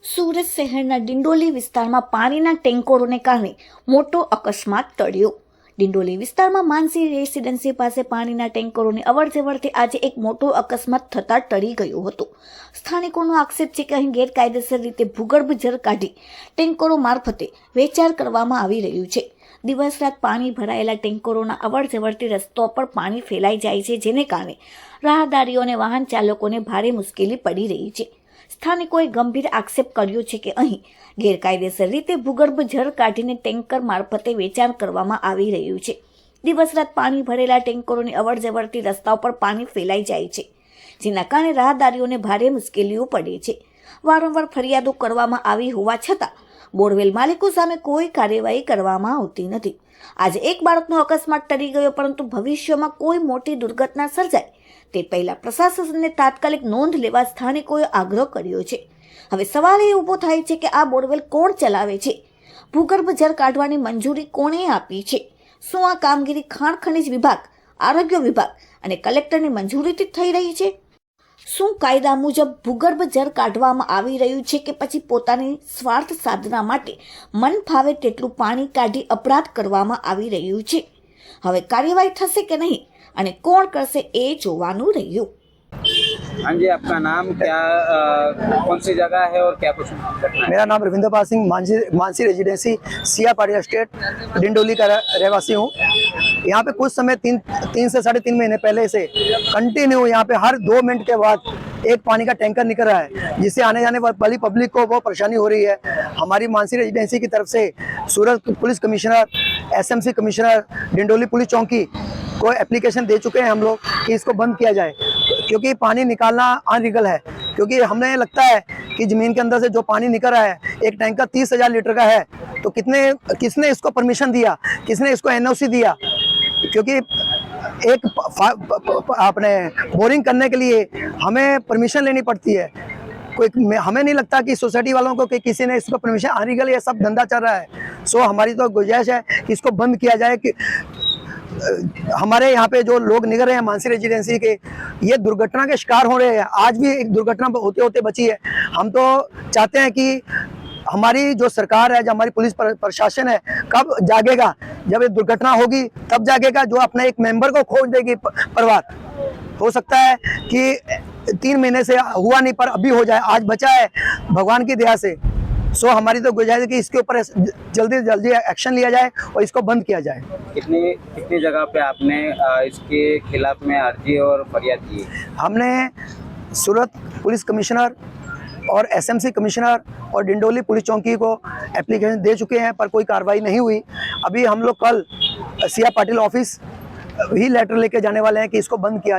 સુરત શહેરના ડિંડોલી વિસ્તારમાં પાણીના ટેન્કરોને કારણે મોટો અકસ્માત ટળ્યો। ડિંડોલી વિસ્તારમાં માનસી રેસિડેન્સી પાસે પાણીના ટેન્કરોની અવરજવરથી આજે એક મોટો અકસ્માત થતાં ટળી ગયો હતો। સ્થાનિકોનો આક્ષેપ છે કે અહીં ગેરકાયદેસર રીતે ભૂગર્ભ જળ કાઢી ટેન્કરો મારફતે વેચાણ કરવામાં આવી રહ્યું છે। દિવસ રાત પાણી ભરાયેલા ટેન્કરોના અવરજવરથી રસ્તો પર પાણી ફેલાઈ જાય છે, જેને કારણે રાહદારીઓ અને વાહન ચાલકોને ભારે મુશ્કેલી પડી રહી છે। સ્થાનિકોએ ગંભીર આક્ષેપ કર્યો છે કે અહીં ગેરકાયદેસર રીતે ભૂગર્ભ જળ કાઢીને ટેન્કર મારફતે વેચાણ કરવામાં આવી રહ્યું છે। દિવસ રાત પાણી ભરેલા ટેન્કરોની અવરજવરથી રસ્તાઓ પર પાણી ફેલાઈ જાય છે, જેના કારણે રાહદારીઓને ભારે મુશ્કેલીઓ પડે છે। વારંવાર ફરિયાદો કરવામાં આવી હોવા છતાં બોરવેલ માલિકો સામે કોઈ કાર્યવાહી કરવામાં આવતી નથી। આજે એક બાળકનો અકસ્માત ટળી ગયો, પરંતુ ભવિષ્યમાં કોઈ મોટી દુર્ઘટના સર્જાય તે પહેલા પ્રશાસનને તાત્કાલિક નોંધ લેવા સ્થાનિકોએ આગ્રહ કર્યો છે। હવે સવાલ એ ઊભો થાય છે કે આ બોરવેલ કોણ ચલાવે છે? ભૂગર્ભ જળ કાઢવાની મંજૂરી કોણે આપી છે? શું આ કામગીરી ખાણ ખનિજ વિભાગ, આરોગ્ય વિભાગ અને કલેક્ટરની મંજૂરીથી થઈ રહી છે? શું કાયદા મુજબ ભૂગર્ભ જળ કાઢવામાં આવી રહ્યું છે કે પછી પોતાની સ્વાર્થ સાધના માટે મન ફાવે તેટલું પાણી કાઢી અપરાધ કરવામાં આવી રહ્યું છે? હવે કાર્યવાહી થશે કે નહીં અને કોણ करसे એ જોવાનું રહ્યું। हाँ जी, आपका नाम क्या, कौन सी जगह है और क्या कुछ घटना है? मेरा नाम रविंद्र पाल सिंह मानसी रेजिडेंसी सिया पाड़ी स्टेट डिंडोली का रहवासी हूँ। यहाँ पे कुछ समय तीन से 3.5 महीने पहले से कंटिन्यू यहाँ पे हर 2 मिनट के बाद एक पानी का टैंकर निकल रहा है, जिससे आने जाने वाली पब्लिक को बहुत परेशानी हो रही है। हमारी मानसी रेजिडेंसी की तरफ से Surat police commissioner, SMC commissioner, Dindoli police चौकी को एप्लीकेशन दे चुके हैं हम लोग कि इसको बंद किया जाए, क्योंकि पानी निकालना अनलीगल है। क्योंकि हमें लगता है कि ज़मीन के अंदर से जो पानी निकल रहा है, एक टैंकर 30,000 लीटर का है, तो किसने इसको परमिशन दिया, किसने इसको एनओसी दिया? क्योंकि एक अपने बोरिंग करने के लिए हमें परमिशन लेनी पड़ती है। हमें नहीं लगता कि सोसाइटी वालों को कि किसी ने इसको परमिशन, अनलीगल ये सब धंधा चल रहा है। सो हमारी तो गुजारिश है कि इसको बंद किया जाए। कि हमारे यहाँ पे जो लोग निकल रहे हैं मानसी रेजिडेंसी के, ये दुर्घटना के शिकार हो रहे हैं। आज भी एक दुर्घटना होते होते बची है। हम तो चाहते हैं कि हमारी जो सरकार है, जो हमारी पुलिस प्रशासन है, कब जागेगा? जब ये दुर्घटना होगी तब जागेगा, जो अपने एक मेंबर को खोज देगी परिवार। हो सकता है कि 3 महीने से हुआ नहीं, पर अभी हो जाए। आज बचा है भगवान की दया से। सो हमारी तो गुजारिश है कि इसके ऊपर जल्दी जल्दी एक्शन लिया जाए और इसको बंद किया जाए। कितनी जगह पे आपने इसके खिलाफ में अर्जी और फरियाद की? हमने सूरत पुलिस कमिश्नर और एसएमसी कमिश्नर और डिंडोली पुलिस चौकी को एप्लीकेशन दे चुके हैं, पर कोई कार्रवाई नहीं हुई। अभी हम लोग कल सिया पाटिल ऑफिस ही लेटर लेके जाने वाले हैं कि इसको बंद किया